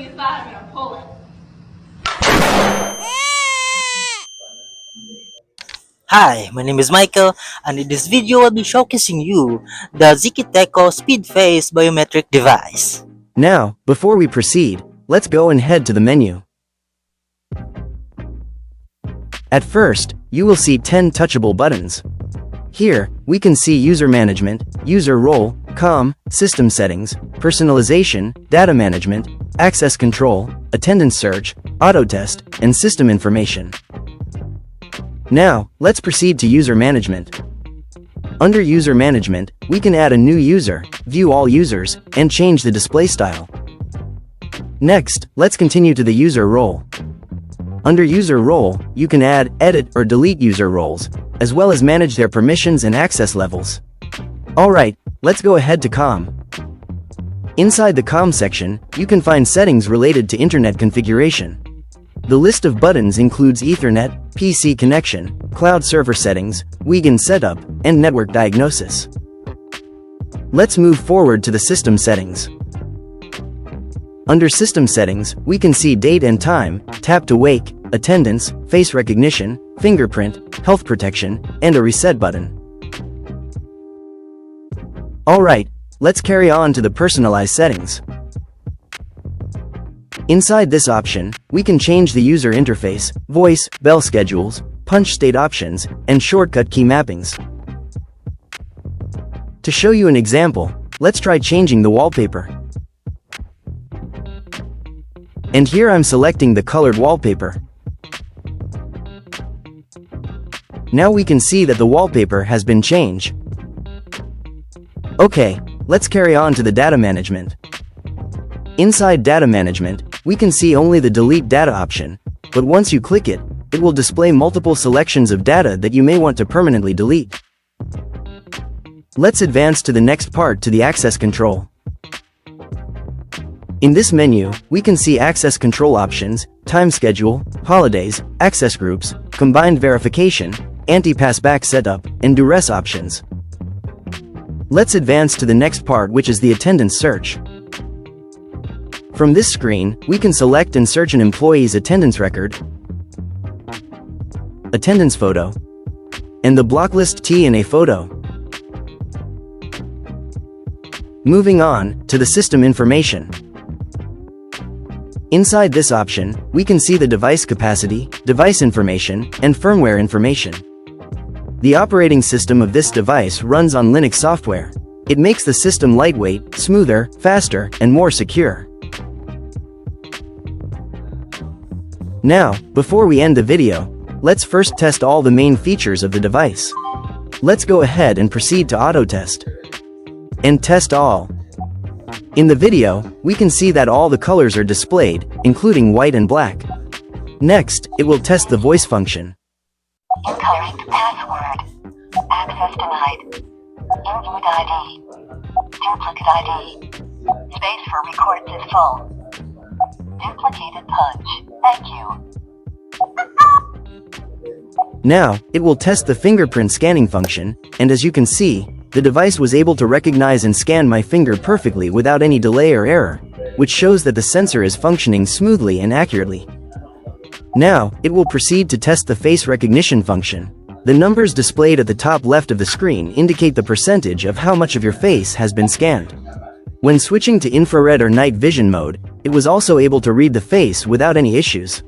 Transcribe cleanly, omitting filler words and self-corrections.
me inside, I'm gonna pull it. Hi, my name is Michael, and in this video I'll be showcasing you the ZKTeco SpeedFace biometric device. Now, before we proceed, let's go and head to the menu. At first, you will see 10 touchable buttons. Here, we can see User Management, User Role, COM, System Settings, Personalization, Data Management, Access Control, Attendance Search, Autotest, and System Information. Now, let's proceed to User Management. Under User Management, we can add a new user, view all users, and change the display style. Next, let's continue to the User Role. Under User Role, you can add, edit, or delete user roles, as well as manage their permissions and access levels. Alright, let's go ahead to COM. Inside the COM section, you can find settings related to Internet configuration. The list of buttons includes Ethernet, PC connection, cloud server settings, WeGan setup, and network diagnosis. Let's move forward to the system settings. Under System Settings, we can see date and time, tap to wake, attendance, face recognition, fingerprint, health protection, and a reset button. Alright, let's carry on to the personalized settings. Inside this option, we can change the user interface, voice, bell schedules, punch state options, and shortcut key mappings. To show you an example, let's try changing the wallpaper. And here I'm selecting the colored wallpaper. Now we can see that the wallpaper has been changed. Okay, let's carry on to the data management. Inside data management, we can see only the delete data option, but once you click it, it will display multiple selections of data that you may want to permanently delete. Let's advance to the next part, to the access control. In this menu, we can see access control options, time schedule, holidays, access groups, combined verification, anti-passback setup, and duress options. Let's advance to the next part, which is the attendance search. From this screen, we can select and search an employee's attendance record, attendance photo, and the block list TNA photo. Moving on to the system information. Inside this option, we can see the device capacity, device information, and firmware information. The operating system of this device runs on Linux software. It makes the system lightweight, smoother, faster, and more secure. Now, before we end the video, let's first test all the main features of the device. Let's go ahead and proceed to Autotest. And test all. In the video, we can see that all the colors are displayed, including white and black. Next, it will test the voice function. Incorrect password. Access denied. Invalid ID. Duplicate ID. Space for records is full. Duplicated punch. Thank you. Now, it will test the fingerprint scanning function, and as you can see, the device was able to recognize and scan my finger perfectly without any delay or error, which shows that the sensor is functioning smoothly and accurately. Now, it will proceed to test the face recognition function. The numbers displayed at the top left of the screen indicate the percentage of how much of your face has been scanned. When switching to infrared or night vision mode, it was also able to read the face without any issues.